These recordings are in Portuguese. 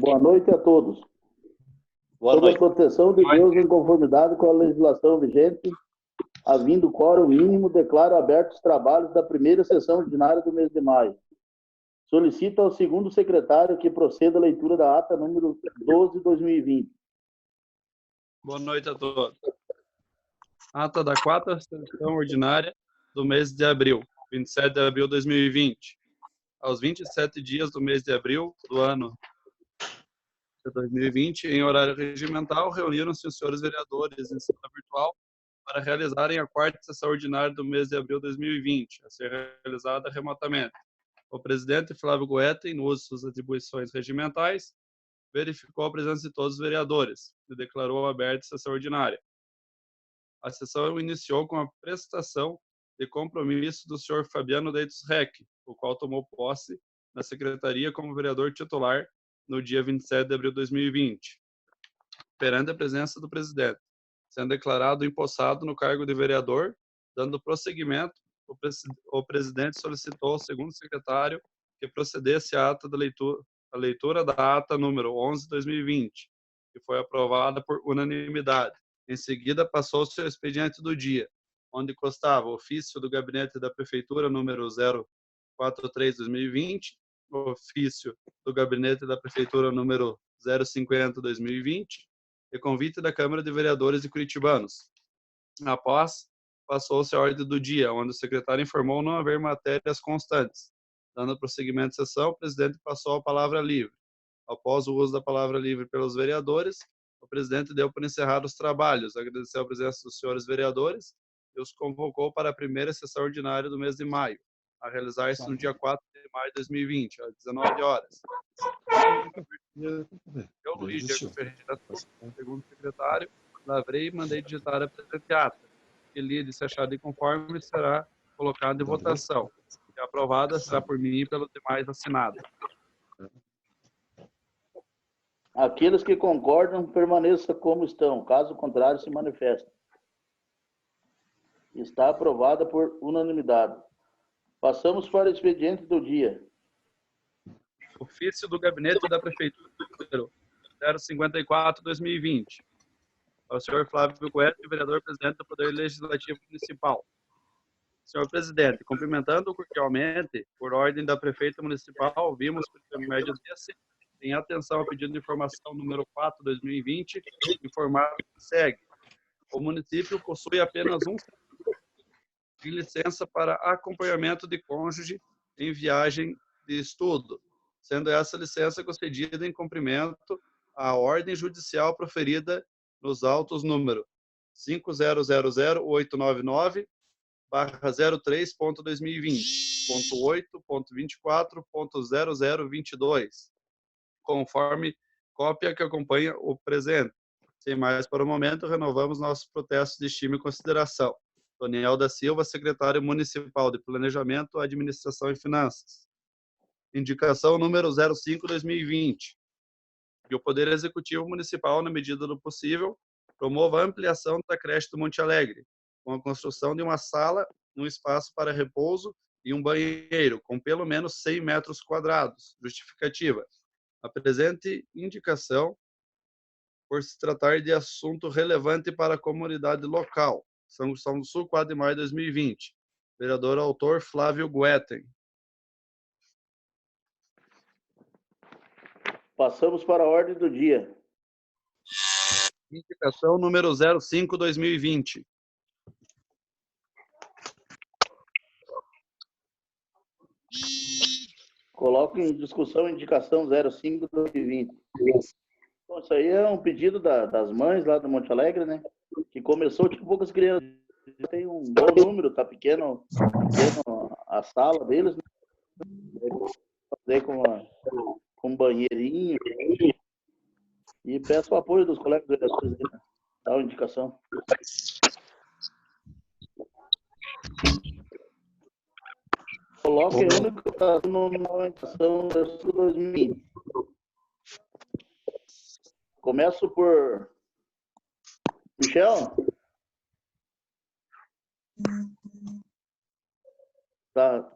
Boa noite a todos. Boa Sob a noite. proteção de Deus, em conformidade com a legislação vigente, havendo quórum mínimo, declaro abertos os trabalhos da primeira sessão ordinária do mês de maio. Solicito ao segundo secretário que proceda a leitura da ata número 12 de 2020. Boa noite a todos. Ata da quarta sessão ordinária do mês de abril, 27 de abril de 2020. Aos 27 dias do mês de abril do ano de 2020, em horário regimental, reuniram-se os senhores vereadores em sala virtual para realizarem a quarta sessão ordinária do mês de abril de 2020, a ser realizada remotamente. O presidente Flávio Goetten, no uso de suas atribuições regimentais, verificou a presença de todos os vereadores e declarou aberta a sessão ordinária. A sessão iniciou com a prestação de compromisso do senhor Fabiano Deitos Reck, o qual tomou posse na secretaria como vereador titular no dia 27 de abril de 2020, perante a presença do presidente, sendo declarado empossado no cargo de vereador. Dando prosseguimento, o presidente solicitou ao segundo secretário que procedesse à leitura da ata número 11 de 2020, que foi aprovada por unanimidade. Em seguida, passou-se ao expediente do dia, onde constava o ofício do gabinete da prefeitura número 043/2020, o ofício do gabinete da prefeitura número 050/2020 e convite da Câmara de Vereadores de Curitibanos. Após, passou-se a ordem do dia, onde o secretário informou não haver matérias constantes. Dando prosseguimento à sessão, o presidente passou a palavra livre. Após o uso da palavra livre pelos vereadores, o presidente deu por encerrar os trabalhos, agradeceu a presença dos senhores vereadores e os convocou para a primeira sessão ordinária do mês de maio, a realizar-se no dia 4 de maio de 2020, às 19 horas. Eu, Luiz Diego Ferreira, segundo secretário, lavrei e mandei digitar a presente ata, que lide, se achado inconforme, será colocado em votação. Se aprovada, será por mim e pelos demais assinados. Aqueles que concordam, permaneçam como estão. Caso contrário, se manifestem. Está aprovada por unanimidade. Passamos para o expediente do dia. Ofício do Gabinete da Prefeitura 054/2020. Ao senhor Flávio Goetten, vereador presidente do Poder Legislativo Municipal. Senhor presidente, cumprimentando cordialmente, por ordem da prefeita municipal, vimos, por intermédio desse, em atenção ao pedido de informação número 4/2020, informar que segue. O município possui apenas um de licença para acompanhamento de cônjuge em viagem de estudo, sendo essa licença concedida em cumprimento à ordem judicial proferida nos autos número 500089/03.2020.8.24.0022, conforme cópia que acompanha o presente. Sem mais para o momento, renovamos nossos protestos de estima e consideração. Daniel da Silva, secretário municipal de Planejamento, Administração e Finanças. Indicação número 05/2020. Que o Poder Executivo Municipal, na medida do possível, promova a ampliação da creche do Monte Alegre, com a construção de uma sala, um espaço para repouso e um banheiro, com pelo menos 100 metros quadrados. Justificativa. A presente indicação, por se tratar de assunto relevante para a comunidade local. São Gustavo do Sul, 4 de maio de 2020. Vereador autor Flávio Goetten. Passamos para a ordem do dia. Indicação número 05/2020. Coloco em discussão a indicação 05/2020. Bom, isso aí é um pedido das mães lá do Monte Alegre, né? Que começou com poucas crianças. Tem um bom número, tá pequeno a sala deles, né? Fazer com banheirinho. E peço o apoio dos colegas vereadores, né? Dá uma indicação. Coloque a única numa indicação de 2020. Começo por Michel. Tá.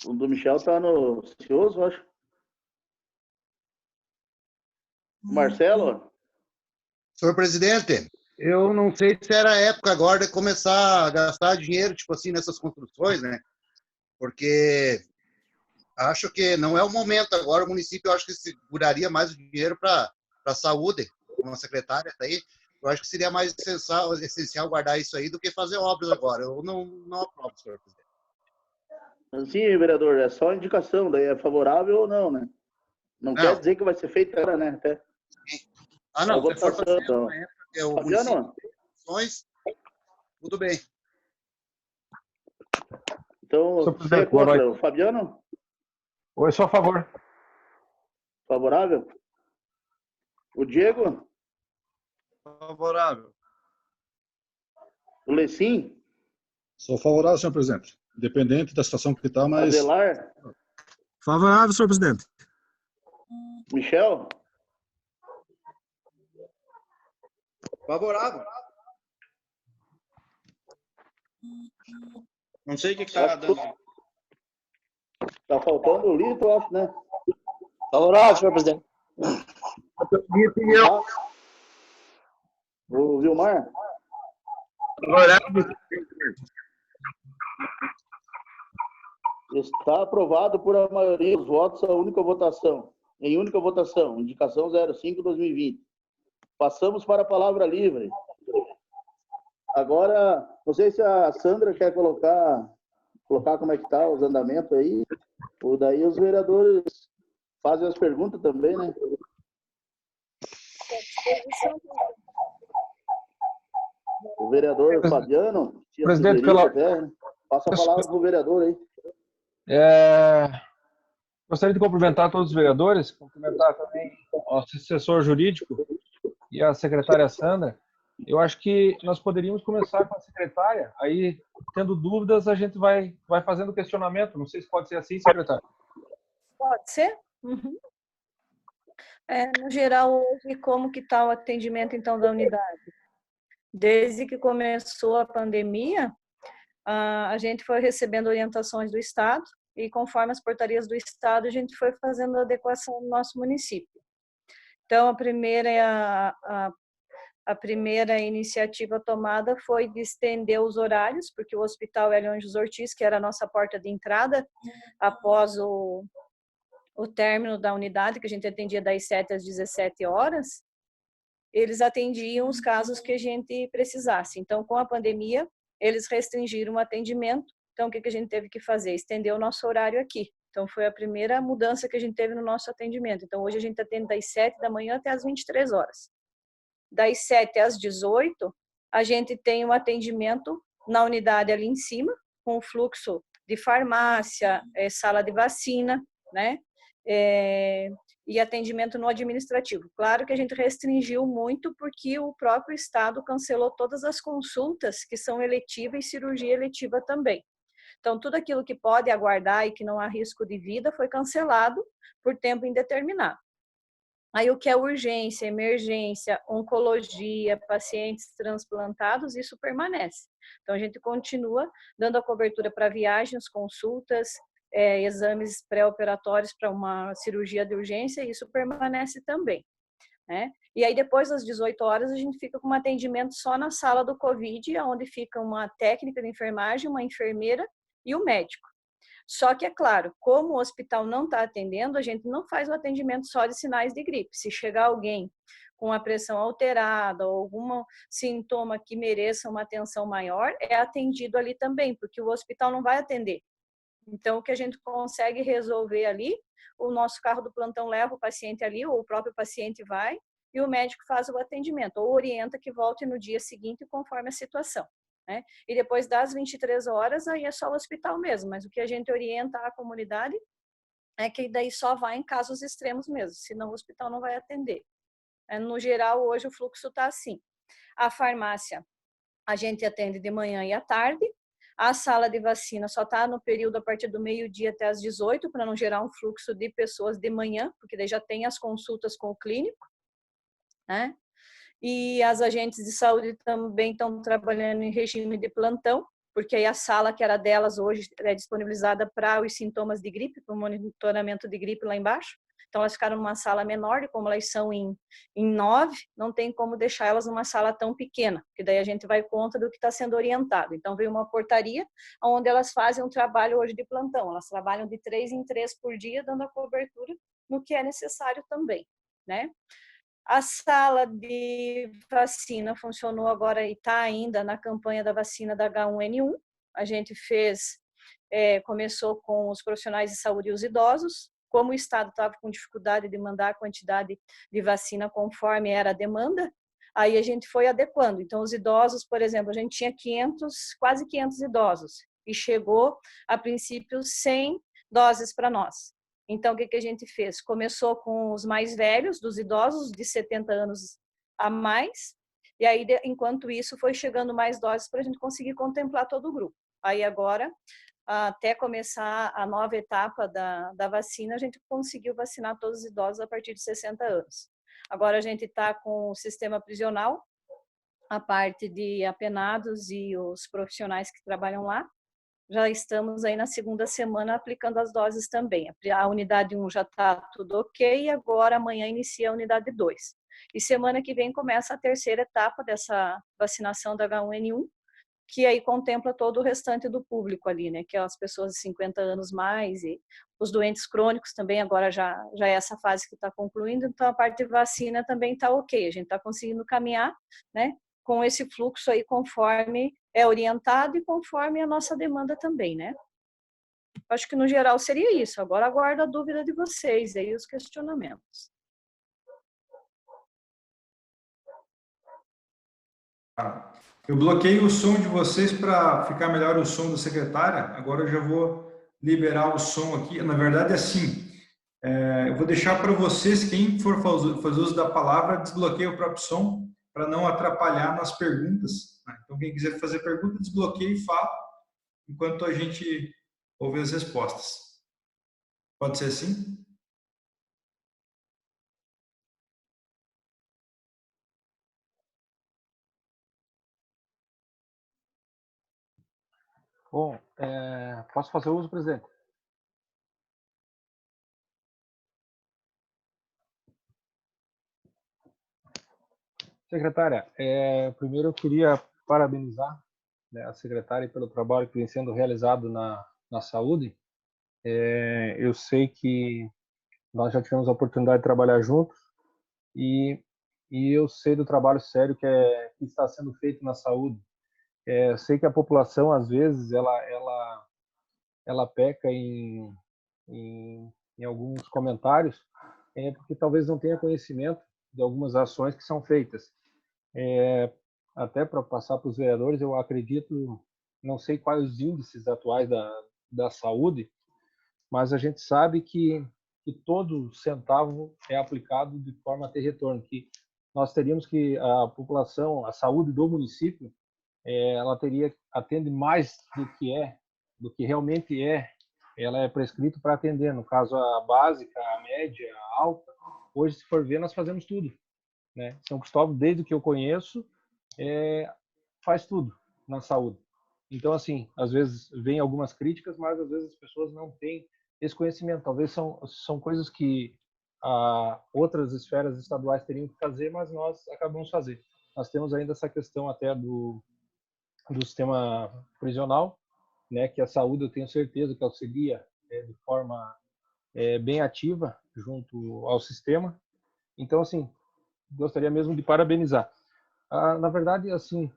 O do Michel tá no silencioso, acho. Marcelo? Senhor presidente, eu não sei se era a época agora de começar a gastar dinheiro, tipo assim, nessas construções, né? Porque acho que não é o momento agora. O município, eu acho que seguraria mais o dinheiro para a saúde, como a secretária está aí. Eu acho que seria mais essencial guardar isso aí do que fazer obras agora. Eu não aprovo, senhor presidente. Sim, vereador, é só indicação, daí é favorável ou não, né? Não quer dizer que vai ser feito agora, né? Até não, a se for votação, fazer então. na época que o Fabiano? município tem opções, tudo bem. Então, você é contra o Fabiano? Oi, sou a favor. Favorável? O Diego? Favorável. O Lecim? Sou favorável, senhor presidente. Independente da situação que está, mas... Adelar? Favorável, senhor presidente. Michel? Favorável. Não sei o que está dando. Tá faltando o Lito, eu acho, né? Favorável, senhor presidente. O Vilmar? Está aprovado por a maioria dos votos em única votação. Indicação 05/2020. Passamos para a palavra livre. Agora, não sei se a Sandra quer colocar como é que está os andamentos aí. Ou daí os vereadores fazem as perguntas também, né? O vereador Fabiano, presidente, passa a palavra para o vereador aí. Gostaria de cumprimentar todos os vereadores, cumprimentar também o assessor jurídico e a secretária Sandra. Eu acho que nós poderíamos começar com a secretária, aí, tendo dúvidas, a gente vai fazendo questionamento. Não sei se pode ser assim, secretária. Pode ser? Uhum. No geral, hoje, como que está o atendimento, então, da unidade? Desde que começou a pandemia, a gente foi recebendo orientações do Estado e, conforme as portarias do Estado, a gente foi fazendo a adequação no nosso município. Então, a primeira iniciativa tomada foi de estender os horários, porque o Hospital Hélio Anjos Ortiz, que era a nossa porta de entrada, após o término da unidade, que a gente atendia das 7 às 17 horas, eles atendiam os casos que a gente precisasse. Então, com a pandemia, eles restringiram o atendimento. Então, o que a gente teve que fazer? Estender o nosso horário aqui. Então, foi a primeira mudança que a gente teve no nosso atendimento. Então, hoje a gente atende das 7 da manhã até as 23 horas. Das 7 às 18, a gente tem um atendimento na unidade ali em cima, com o fluxo de farmácia, sala de vacina, né? E atendimento no administrativo. Claro que a gente restringiu muito porque o próprio Estado cancelou todas as consultas que são eletivas e cirurgia eletiva também. Então, tudo aquilo que pode aguardar e que não há risco de vida foi cancelado por tempo indeterminado. Aí, o que é urgência, emergência, oncologia, pacientes transplantados, isso permanece. Então, a gente continua dando a cobertura para viagens, consultas, exames pré-operatórios para uma cirurgia de urgência, isso permanece também, né? E aí, depois das 18 horas, a gente fica com um atendimento só na sala do Covid, onde fica uma técnica de enfermagem, uma enfermeira e o médico. Só que, é claro, como o hospital não está atendendo, a gente não faz o atendimento só de sinais de gripe. Se chegar alguém com a pressão alterada ou algum sintoma que mereça uma atenção maior, é atendido ali também, porque o hospital não vai atender. Então, o que a gente consegue resolver ali, o nosso carro do plantão leva o paciente ali, ou o próprio paciente vai, e o médico faz o atendimento, ou orienta que volte no dia seguinte, conforme a situação, né? E depois das 23 horas, aí é só o hospital mesmo, mas o que a gente orienta à comunidade é que daí só vai em casos extremos mesmo, senão o hospital não vai atender. No geral, hoje o fluxo está assim. A farmácia, a gente atende de manhã e à tarde. A sala de vacina só está no período a partir do meio-dia até as 18, para não gerar um fluxo de pessoas de manhã, porque daí já tem as consultas com o clínico, né? E as agentes de saúde também estão trabalhando em regime de plantão, porque aí a sala que era delas hoje é disponibilizada para os sintomas de gripe, para o monitoramento de gripe lá embaixo. Então, elas ficaram numa sala menor, e como elas são em 9, não tem como deixar elas numa sala tão pequena, porque daí a gente vai contra do que está sendo orientado. Então, veio uma portaria onde elas fazem um trabalho hoje de plantão. Elas trabalham de 3 em 3 por dia, dando a cobertura no que é necessário também, né? A sala de vacina funcionou agora e está ainda na campanha da vacina da H1N1. A gente começou com os profissionais de saúde e os idosos. Como o Estado estava com dificuldade de mandar a quantidade de vacina conforme era a demanda, aí a gente foi adequando. Então, os idosos, por exemplo, a gente tinha quase 500 idosos, e chegou, a princípio, 100 doses para nós. Então, o que a gente fez? Começou com os mais velhos, dos idosos de 70 anos a mais, e aí, enquanto isso, foi chegando mais doses para a gente conseguir contemplar todo o grupo. Aí agora, até começar a nova etapa da vacina, a gente conseguiu vacinar todos os idosos a partir de 60 anos. Agora a gente está com o sistema prisional, a parte de apenados e os profissionais que trabalham lá. Já estamos aí na segunda semana aplicando as doses também. A unidade 1 já está tudo ok, e agora amanhã inicia a unidade 2. E semana que vem começa a terceira etapa dessa vacinação da H1N1, que aí contempla todo o restante do público ali, né? Que é as pessoas de 50 anos mais, e os doentes crônicos também, agora já é essa fase que está concluindo, então a parte de vacina também está ok, a gente está conseguindo caminhar, né? Com esse fluxo aí conforme é orientado e conforme a nossa demanda também, né? Acho que no geral seria isso. Agora aguardo a dúvida de vocês aí, os questionamentos. Eu bloqueei o som de vocês para ficar melhor o som da secretária. Agora eu já vou liberar o som aqui. Na verdade, assim, eu vou deixar para vocês, quem for fazer uso da palavra, desbloqueie o próprio som para não atrapalhar nas perguntas. Então, quem quiser fazer pergunta, desbloqueie e fala, enquanto a gente ouve as respostas. Pode ser assim? Bom, posso fazer uso, presidente? Secretária, primeiro eu queria parabenizar, né, a secretária pelo trabalho que vem sendo realizado na saúde. Eu sei que nós já tivemos a oportunidade de trabalhar juntos, e eu sei do trabalho sério que está sendo feito na saúde. Eu sei que a população, às vezes, ela peca em alguns comentários, porque talvez não tenha conhecimento de algumas ações que são feitas. Até para passar para os vereadores, eu acredito, não sei quais os índices atuais da saúde, mas a gente sabe que todo centavo é aplicado de forma a ter retorno, que nós teríamos que a população, a saúde do município, ela atende mais do que realmente ela é prescrito para atender. No caso, a básica, a média, a alta. Hoje, se for ver, nós fazemos tudo, né? São Cristóvão, desde que eu conheço, faz tudo na saúde. Então, assim, às vezes vem algumas críticas, mas às vezes as pessoas não têm esse conhecimento. Talvez são coisas que outras esferas estaduais teriam que fazer, mas nós acabamos fazendo. Nós temos ainda essa questão até do sistema prisional, né, que a saúde, eu tenho certeza que auxilia de forma bem ativa junto ao sistema. Então, assim, gostaria mesmo de parabenizar. Na verdade, assim,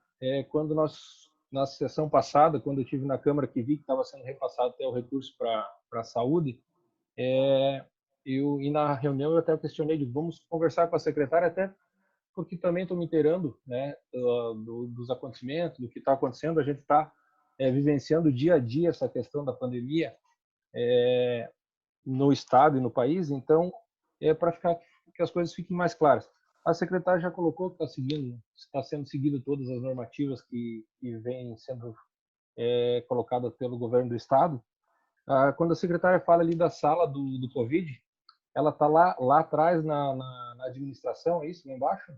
quando na sessão passada, quando eu estive na Câmara, que vi que estava sendo repassado até o recurso para a saúde, e na reunião eu até questionei, vamos conversar com a secretária, até porque também estou me inteirando, né, dos acontecimentos, do que está acontecendo. A gente está vivenciando dia a dia essa questão da pandemia no estado e no país, então para que as coisas fiquem mais claras. A secretária já colocou que está sendo seguido todas as normativas que vêm sendo colocadas pelo governo do estado. Quando a secretária fala ali da sala do Covid, ela está lá atrás na administração, é isso, lá embaixo?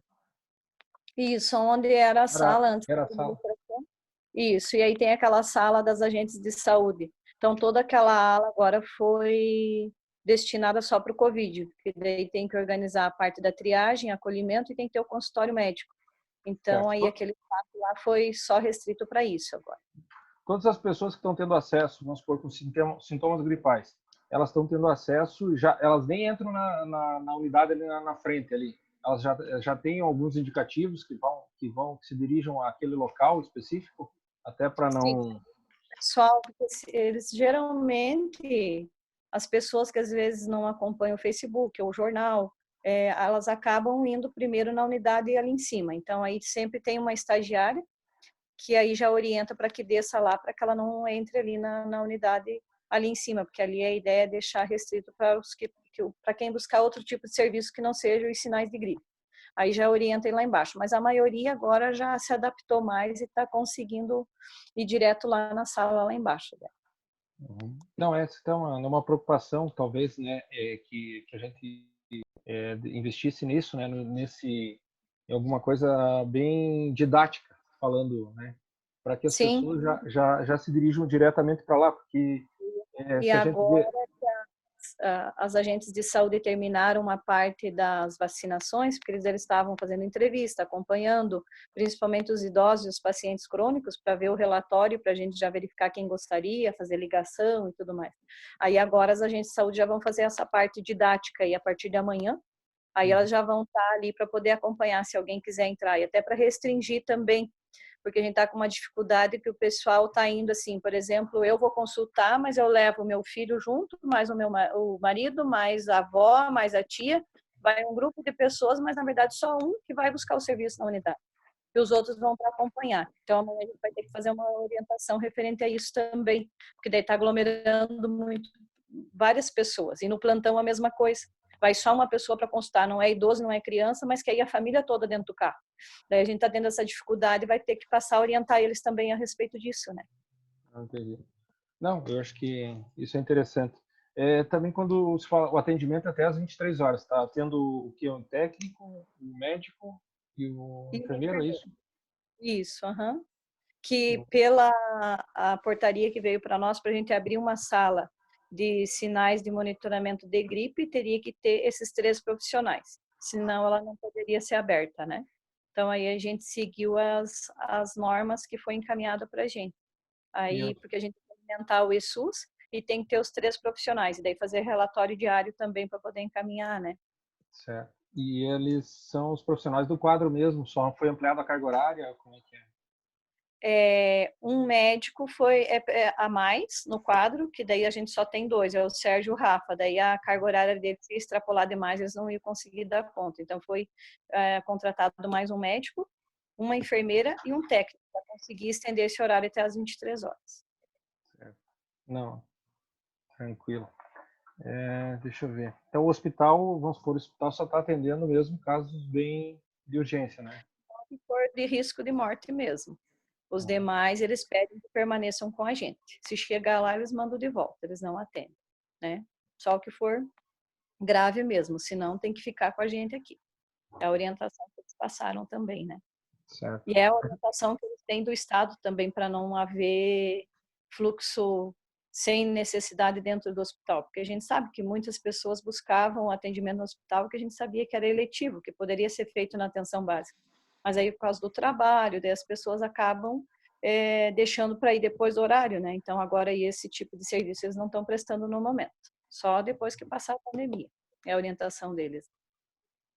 Isso, onde era a sala antes Era da a sala. administração. Isso, e aí tem aquela sala das agentes de saúde. Então, toda aquela ala agora foi destinada só para o Covid, porque daí tem que organizar a parte da triagem, acolhimento e tem que ter o consultório médico. Então, aí aquele espaço lá foi só restrito para isso agora. Todas as pessoas que estão tendo acesso, vamos supor, com sintomas gripais, elas estão tendo acesso, já, elas nem entram na unidade ali na frente ali. Elas já têm alguns indicativos que se dirijam àquele local específico, até para não... Sim. Pessoal, eles geralmente, as pessoas que às vezes não acompanham o Facebook ou o jornal, elas acabam indo primeiro na unidade ali em cima. Então, aí sempre tem uma estagiária que aí já orienta para que desça lá, para que ela não entre ali na unidade ali em cima, porque ali a ideia é deixar restrito para quem buscar outro tipo de serviço que não sejam os sinais de gripe. Aí já orienta lá embaixo, mas a maioria agora já se adaptou mais e está conseguindo ir direto lá na sala lá embaixo. Não, essa é uma preocupação, talvez, né, que a gente investisse nisso, né, em alguma coisa bem didática, falando, né, para que as Sim. pessoas já se dirijam diretamente para lá, porque e agora as agentes de saúde terminaram uma parte das vacinações, porque eles estavam fazendo entrevista, acompanhando principalmente os idosos e os pacientes crônicos para ver o relatório, para a gente já verificar quem gostaria, fazer ligação e tudo mais. Aí agora as agentes de saúde já vão fazer essa parte didática e a partir de amanhã, aí elas já vão estar ali para poder acompanhar se alguém quiser entrar e até para restringir também, porque a gente está com uma dificuldade que o pessoal está indo assim, por exemplo, eu vou consultar, mas eu levo o meu filho junto, mais o marido, mais a avó, mais a tia, vai um grupo de pessoas, mas na verdade só um que vai buscar o serviço na unidade. E os outros vão para acompanhar. Então amanhã a gente vai ter que fazer uma orientação referente a isso também, porque daí está aglomerando muito várias pessoas. E no plantão a mesma coisa. Vai só uma pessoa para consultar, não é idoso, não é criança, mas que aí a família toda dentro do carro. Daí a gente está tendo essa dificuldade e vai ter que passar a orientar eles também a respeito disso, né? Entendi. Não, eu acho que isso é interessante. Também quando se fala o atendimento até às 23 horas, tá tendo o que? Um técnico, um médico e o enfermeiro, é isso? Isso, aham. Que pela a portaria que veio para nós, para a gente abrir uma sala de sinais de monitoramento de gripe, teria que ter esses 3 profissionais, senão ela não poderia ser aberta, né? Então aí a gente seguiu as normas que foi encaminhada para a gente. Aí, porque a gente tem que implementar o ESUS e tem que ter os 3 profissionais, e daí fazer relatório diário também para poder encaminhar, né? Certo. E eles são os profissionais do quadro mesmo, só foi ampliada a carga horária? Como é que é? Um médico foi a mais no quadro, que daí a gente só tem 2, é o Sérgio e o Rafa, daí a carga horária dele se extrapolar demais, eles não iam conseguir dar conta. Então foi contratado mais um médico, uma enfermeira e um técnico, para conseguir estender esse horário até as 23 horas. Certo. Não, tranquilo. Deixa eu ver. Então o hospital, vamos supor, o hospital só está atendendo mesmo casos bem de urgência, né? Se for de risco de morte mesmo. Os demais, eles pedem que permaneçam com a gente. Se chegar lá, eles mandam de volta, eles não atendem, né? Só o que for grave mesmo, senão tem que ficar com a gente aqui. É a orientação que eles passaram também, né? Certo. E é a orientação que eles têm do Estado também, para não haver fluxo sem necessidade dentro do hospital, porque a gente sabe que muitas pessoas buscavam atendimento no hospital que a gente sabia que era eletivo, que poderia ser feito na atenção básica. Mas aí, por causa do trabalho, daí as pessoas acabam deixando para ir depois do horário, né? Então, agora esse tipo de serviço eles não estão prestando no momento, só depois que passar a pandemia. É a orientação deles.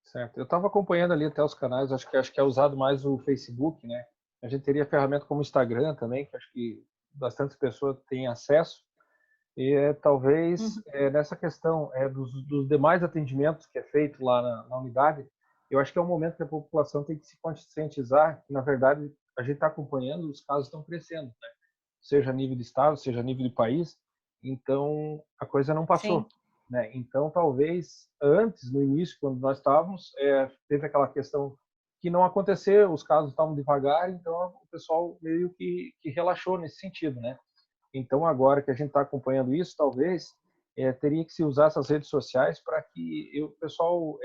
Certo. Eu estava acompanhando ali até os canais, acho que é usado mais o Facebook, né? A gente teria ferramenta como o Instagram também, que acho que bastante pessoas têm acesso. E talvez nessa questão dos demais atendimentos que é feito lá na unidade, eu acho que é um momento que a população tem que se conscientizar que, na verdade, a gente está acompanhando, os casos estão crescendo, né? Seja a nível de estado, seja a nível de país. Então, a coisa não passou. Sim. Né? Então, talvez antes, no início, quando nós estávamos, teve aquela questão que não aconteceu, os casos estavam devagar, então o pessoal meio que relaxou nesse sentido, né? Então, agora que a gente está acompanhando isso, talvez teria que se usar essas redes sociais para que o pessoal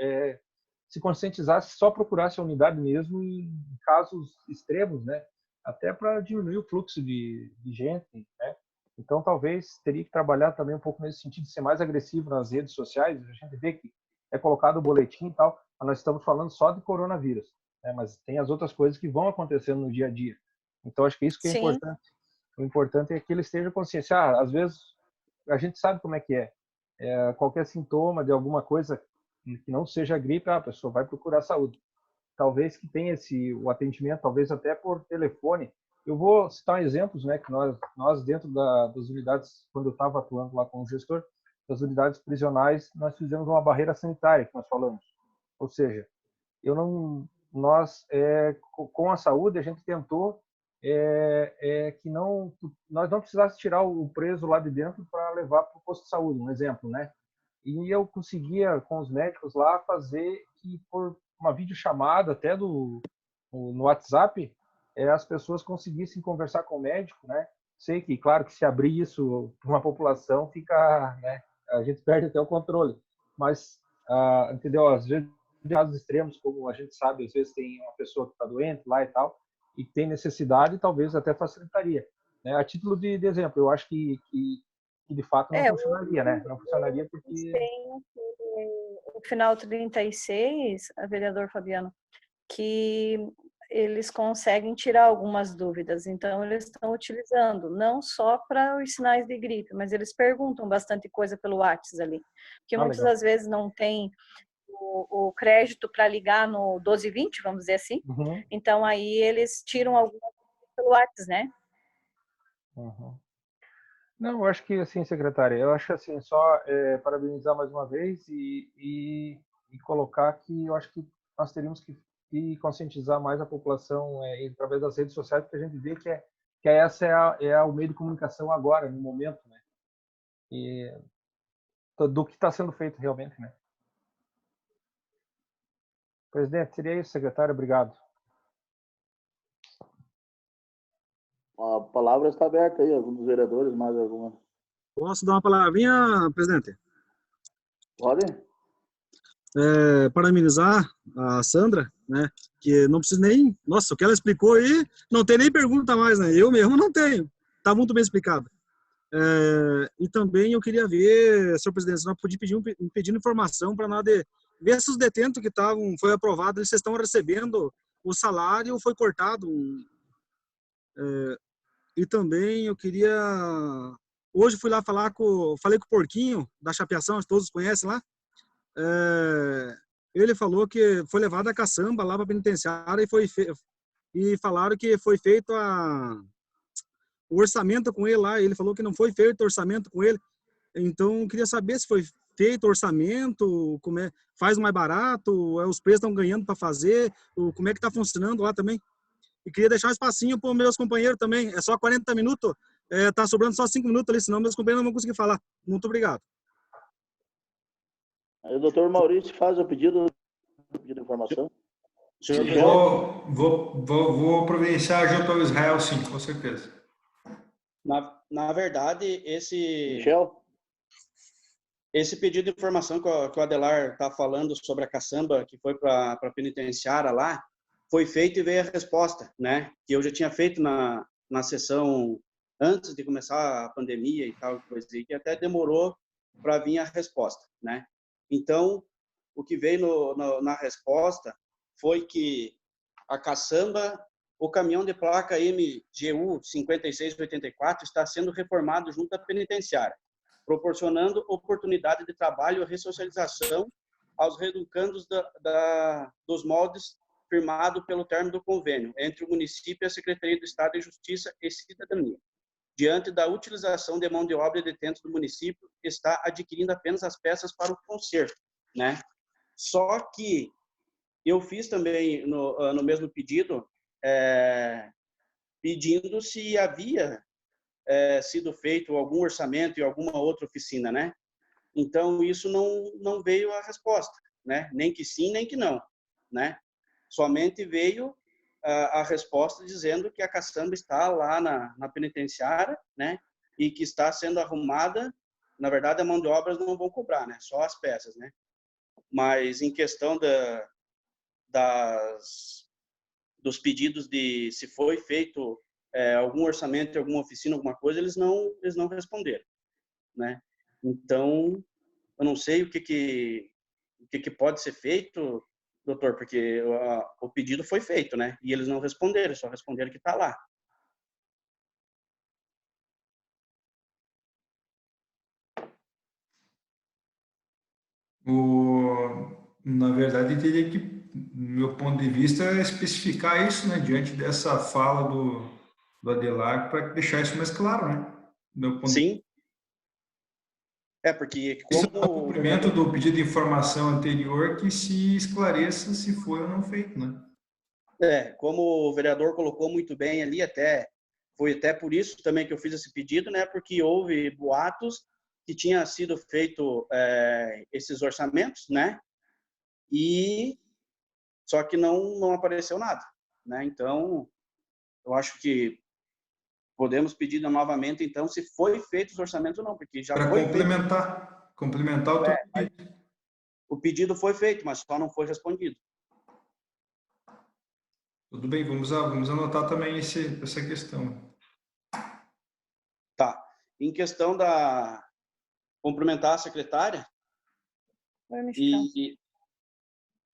se conscientizasse, só procurasse a unidade mesmo em casos extremos, né? Até para diminuir o fluxo de gente, né? Então, talvez teria que trabalhar também um pouco nesse sentido de ser mais agressivo nas redes sociais. A gente vê que é colocado o boletim e tal, mas nós estamos falando só de coronavírus, né? Mas tem as outras coisas que vão acontecendo no dia a dia. Então, acho que isso que é Sim. importante. O importante é que ele esteja consciente. Às vezes, a gente sabe como é que é. Qualquer sintoma de alguma coisa que não seja gripe, a pessoa vai procurar saúde. Talvez que tenha o atendimento, talvez até por telefone. Eu vou citar exemplos, né, que nós dentro das unidades, quando eu estava atuando lá como gestor, das unidades prisionais, nós fizemos uma barreira sanitária, que nós falamos. Ou seja, com a saúde, a gente tentou que nós não precisássemos tirar o preso lá de dentro para levar para o posto de saúde, um exemplo, né? E eu conseguia, com os médicos lá, fazer que por uma videochamada até no WhatsApp, as pessoas conseguissem conversar com o médico, né? Sei que, claro, que se abrir isso para uma população, fica, né? A gente perde até o controle. Mas, entendeu? Às vezes, em casos extremos, como a gente sabe, às vezes tem uma pessoa que está doente lá e tal, e tem necessidade, talvez até facilitaria. Né? A título de exemplo, eu acho que de fato não funcionaria, né? Não funcionaria porque... Tem o final 36, vereador Fabiano, que eles conseguem tirar algumas dúvidas, então eles estão utilizando, não só para os sinais de gripe, mas eles perguntam bastante coisa pelo WhatsApp ali, porque muitas das vezes não tem o crédito para ligar no 1220, vamos dizer assim, então aí eles tiram alguma coisa pelo WhatsApp, né? Não, eu acho que assim, secretária, eu acho assim, só parabenizar mais uma vez e colocar que eu acho que nós teríamos que conscientizar mais a população através das redes sociais, porque a gente vê que essa é o meio de comunicação agora, no momento, né? E do que está sendo feito realmente, né? Presidente, seria isso, secretário, obrigado. A palavra está aberta aí, algum dos vereadores, mais alguma. Posso dar uma palavrinha, presidente? Pode? Parabenizar a Sandra, né? Que não precisa nem... Nossa, o que ela explicou aí, não tem nem pergunta mais, né? Eu mesmo não tenho. Está muito bem explicado. E também eu queria ver, senhor presidente, se nós podíamos pedir informação para nós ver se os detentos que foi aprovado, eles estão recebendo o salário ou foi cortado. E também eu queria... Hoje fui lá falei com o Porquinho, da Chapeação, todos conhecem lá. Ele falou que foi levado a caçamba lá para a penitenciária e falaram que foi feito o orçamento com ele lá. Ele falou que não foi feito o orçamento com ele. Então, eu queria saber se foi feito o orçamento, faz mais barato, os preços estão ganhando para fazer, como é que está funcionando lá também. E queria deixar um espacinho para os meus companheiros também. É só 40 minutos, tá sobrando só 5 minutos ali, senão meus companheiros não vão conseguir falar. Muito obrigado. Aí o doutor Maurício faz o pedido de informação. Vou providenciar junto ao Israel, sim, com certeza. Na verdade, esse pedido de informação que o Adelar está falando sobre a caçamba que foi para a penitenciária lá, foi feito e veio a resposta, né? Que eu já tinha feito na sessão antes de começar a pandemia e tal, coisa assim, que até demorou para vir a resposta, né? Então, o que veio na resposta foi que a caçamba, o caminhão de placa MGU 5684 está sendo reformado junto à penitenciária, proporcionando oportunidade de trabalho e ressocialização aos reeducandos dos moldes firmado pelo término do convênio entre o município e a Secretaria do Estado de Justiça e Cidadania. Diante da utilização de mão de obra de detentos do município, está adquirindo apenas as peças para o conserto, né? Só que eu fiz também no mesmo pedido, pedindo se havia sido feito algum orçamento em alguma outra oficina, né? Então, isso não veio a resposta, né? Nem que sim, nem que não, né? Somente veio a resposta dizendo que a caçamba está lá na penitenciária, né? E que está sendo arrumada. Na verdade, a mão de obras não vão cobrar, né? Só as peças, né? Mas em questão dos pedidos de se foi feito algum orçamento, alguma oficina, alguma coisa, eles não responderam, né? Então, eu não sei o que pode ser feito, doutor, porque o pedido foi feito, né? E eles não responderam, só responderam que está lá. Na verdade, teria que, do meu ponto de vista, especificar isso, né, diante dessa fala do Adelar, para deixar isso mais claro, né? Do meu ponto Sim. Porque isso é o como... cumprimento do pedido de informação anterior, que se esclareça se foi ou não feito, né? Como o vereador colocou muito bem ali, foi até por isso também que eu fiz esse pedido, né? Porque houve boatos que tinha sido feito esses orçamentos, né? E só que não apareceu nada, né? Então, eu acho que podemos pedir novamente, então, se foi feito os orçamentos ou não, porque já para foi feito. Complementar o teu pedido. O pedido foi feito, mas só não foi respondido. Tudo bem, vamos anotar também essa questão. Tá. Em questão da cumprimentar a secretária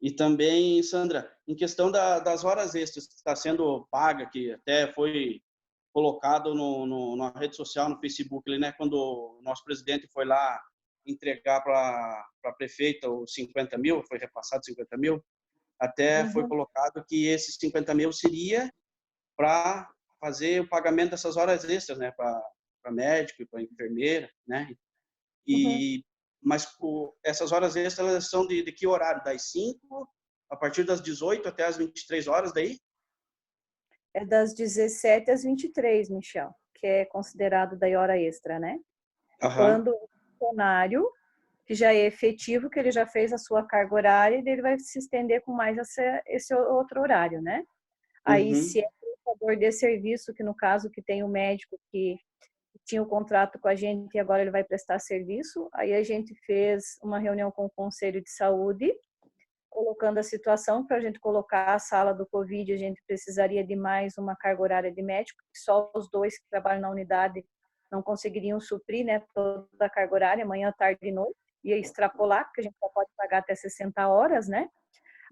e também, Sandra, em questão das horas extras que está sendo paga, que até foi colocado na rede social, no Facebook, né, quando o nosso presidente foi lá entregar para a prefeita os 50 mil, foi repassado 50 mil, até foi colocado que esses 50 mil seria para fazer o pagamento dessas horas extras, né, para médico e para enfermeira, né, mas essas horas extras elas são de que horário? Das 5, a partir das 18 até as 23 horas daí? É das 17 às 23, Michel, que é considerado daí hora extra, né? Quando o funcionário, que já é efetivo, que ele já fez a sua carga horária, ele vai se estender com mais esse outro horário, né? Aí, se é prestador de serviço, que no caso que tem o médico que tinha o contrato com a gente e agora ele vai prestar serviço, aí a gente fez uma reunião com o Conselho de Saúde, colocando a situação para a gente colocar a sala do Covid, a gente precisaria de mais uma carga horária de médico, só os 2 que trabalham na unidade não conseguiriam suprir, né, toda a carga horária, manhã, tarde e noite, ia extrapolar, porque a gente só pode pagar até 60 horas, né?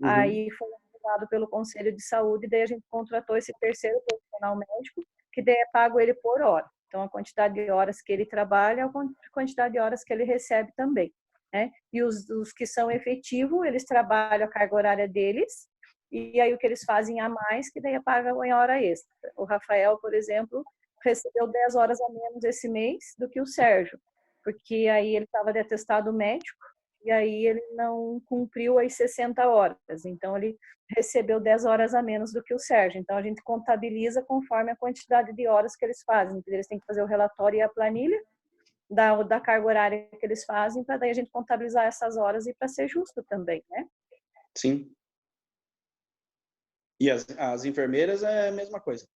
Aí foi aprovado pelo Conselho de Saúde, daí a gente contratou esse terceiro profissional médico, que daí é pago ele por hora. Então, a quantidade de horas que ele trabalha é a quantidade de horas que ele recebe também, né? E os que são efetivos, eles trabalham a carga horária deles, e aí o que eles fazem a mais, que daí é pago em hora extra. O Rafael, por exemplo, recebeu 10 horas a menos esse mês do que o Sérgio, porque aí ele estava de atestado médico, e aí ele não cumpriu as 60 horas, então ele recebeu 10 horas a menos do que o Sérgio. Então a gente contabiliza conforme a quantidade de horas que eles fazem, eles têm que fazer o relatório e a planilha da carga horária que eles fazem, para daí a gente contabilizar essas horas e para ser justo também, né? Sim. E as enfermeiras é a mesma coisa?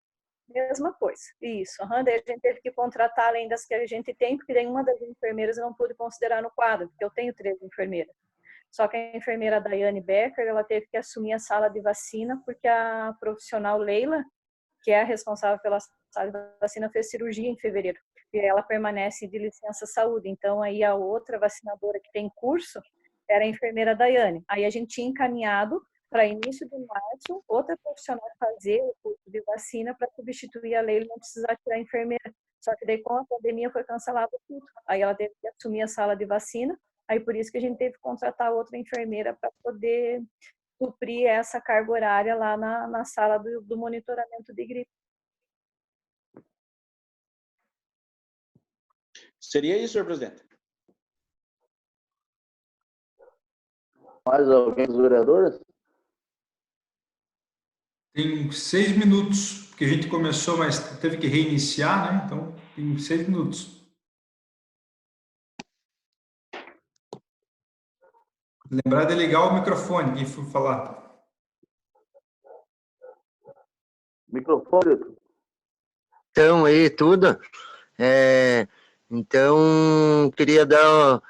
Mesma coisa, isso. Daí a gente teve que contratar além das que a gente tem, porque daí uma das enfermeiras eu não pude considerar no quadro, porque eu tenho 3 enfermeiras. Só que a enfermeira Daiane Becker, ela teve que assumir a sala de vacina, porque a profissional Leila, que é a responsável pela sala de vacina, fez cirurgia em fevereiro. E ela permanece de licença saúde. Então, aí a outra vacinadora que tem curso era a enfermeira Daiane. Aí a gente tinha encaminhado para início de março, outra profissional fazer o curso de vacina para substituir a Leila e não precisar tirar a enfermeira. Só que daí com a pandemia foi cancelado tudo. Aí ela teve que assumir a sala de vacina, aí por isso que a gente teve que contratar outra enfermeira para poder suprir essa carga horária lá na sala do monitoramento de gripe. Seria isso, senhor presidente? Mais alguém dos vereadores? Tem 6 minutos, porque a gente começou, mas teve que reiniciar, né? Então, tem 6 minutos. Lembrar de ligar o microfone, quem for falar. Microfone. Então, aí, tudo. Então, queria dar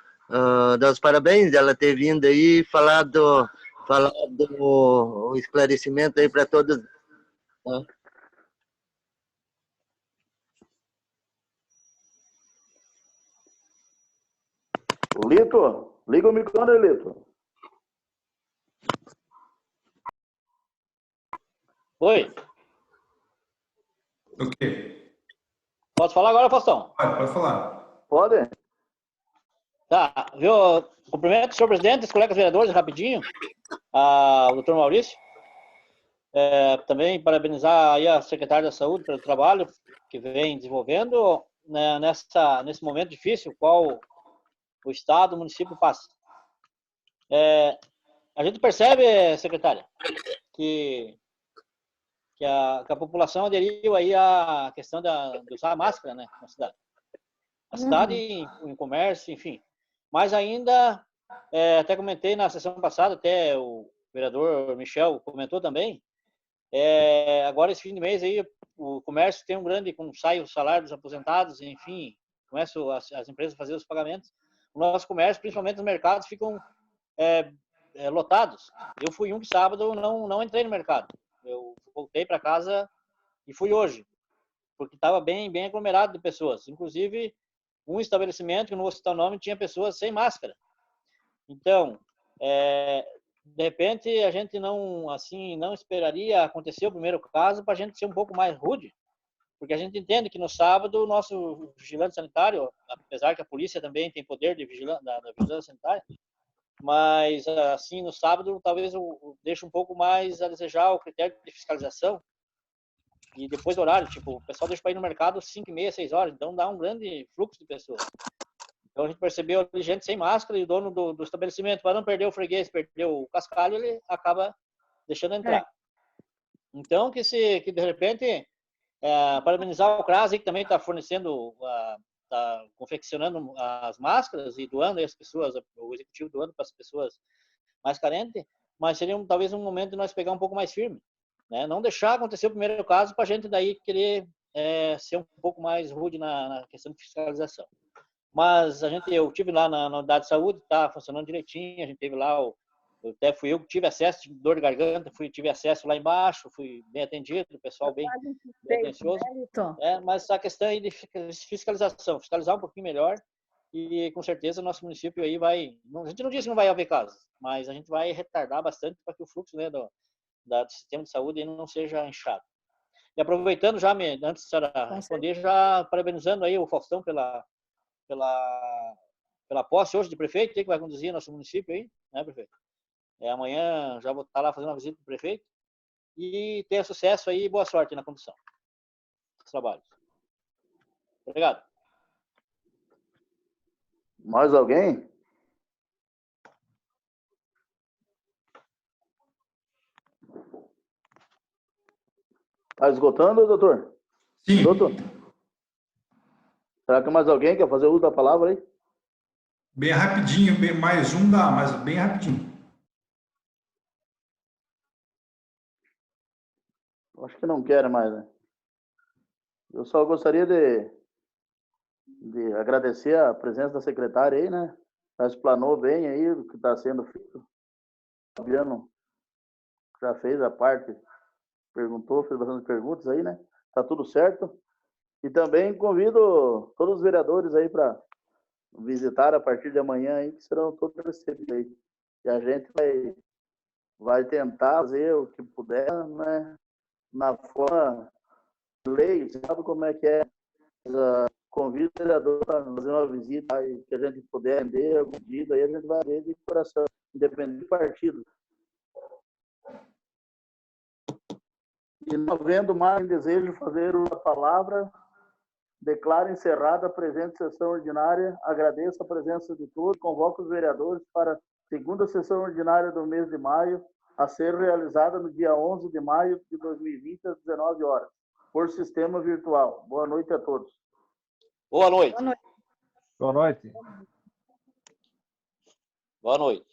os parabéns dela ter vindo aí e falar do esclarecimento aí para todos. Lito, liga o microfone, Lito. Oi. O quê? Posso falar agora, Faustão? Pode falar. Pode. Tá, viu? Cumprimento o senhor presidente, os colegas vereadores, rapidinho. O doutor Maurício. Também parabenizar aí a secretária da Saúde pelo trabalho que vem desenvolvendo, né, nesse momento difícil, qual o Estado, o município passa. A gente percebe, secretária, que a população aderiu aí à questão de usar máscara, né, na cidade. A cidade, em comércio, enfim. Mas ainda, até comentei na sessão passada, até o vereador Michel comentou também, agora esse fim de mês aí, o comércio tem um grande, como sai o salário dos aposentados, enfim, começam as empresas a fazer os pagamentos. O nosso comércio, principalmente os mercados, ficam lotados. Eu fui que sábado não entrei no mercado. Eu voltei para casa e fui hoje, porque estava bem aglomerado de pessoas. Inclusive, um estabelecimento, que não vou citar o nome, tinha pessoas sem máscara. Então, de repente, a gente não esperaria acontecer o primeiro caso para a gente ser um pouco mais rude, porque a gente entende que no sábado o nosso vigilante sanitário, apesar que a polícia também tem poder de da vigilância sanitária, mas assim, no sábado, talvez eu deixe um pouco mais a desejar o critério de fiscalização e depois do horário, tipo, o pessoal deixa para ir no mercado 5h30, 6 horas, então dá um grande fluxo de pessoas. Então a gente percebeu ali gente sem máscara e o dono do estabelecimento, para não perder o freguês, perder o cascalho, ele acaba deixando entrar. Então, que de repente, parabenizar o CRAS aí, que também está fornecendo, está confeccionando as máscaras e doando aí as pessoas, o executivo doando para as pessoas mais carentes, mas seria talvez um momento de nós pegar um pouco mais firme, né? Não deixar acontecer o primeiro caso para a gente daí querer ser um pouco mais rude na questão de fiscalização. Mas eu tive lá na unidade de saúde, está funcionando direitinho, a gente teve lá, até fui eu que tive acesso, tive dor de garganta, tive acesso lá embaixo, fui bem atendido, o pessoal bem atencioso. Mas a questão aí de fiscalização, fiscalizar um pouquinho melhor e com certeza o nosso município aí vai, a gente não disse que não vai haver casos, mas a gente vai retardar bastante para que o fluxo, né, do sistema de saúde não seja inchado. E aproveitando já, antes de senhora responder, já parabenizando aí o Faustão pela posse hoje de prefeito, que vai conduzir nosso município aí, né, prefeito? Amanhã já vou estar lá fazendo uma visita do prefeito e tenha sucesso aí e boa sorte na condução dos trabalhos. Obrigado. Mais alguém? Está esgotando, doutor? Sim. Doutor? Será que mais alguém quer fazer uso da palavra aí? Bem rapidinho, mais um dá, mas bem rapidinho. Acho que não quero mais, né? Eu só gostaria de agradecer a presença da secretária aí, né? Ela explanou bem aí o que está sendo feito. O Fabiano já fez a parte, perguntou, fez bastante perguntas aí, né? Tá tudo certo. E também convido todos os vereadores aí para visitar a partir de amanhã aí, que serão todos recebidos aí. E a gente vai tentar fazer o que puder, né? Na forma de lei, sabe como é que é? Convido o vereador para fazer uma visita aí, que a gente puder vender algum pedido, aí a gente vai ver de coração, independente do partido. E não havendo mais desejo de fazer a palavra, declaro encerrada a presente sessão ordinária, agradeço a presença de todos, convoco os vereadores para a segunda sessão ordinária do mês de maio, a ser realizada no dia 11 de maio de 2020, às 19 horas, por sistema virtual. Boa noite a todos. Boa noite. Boa noite. Boa noite.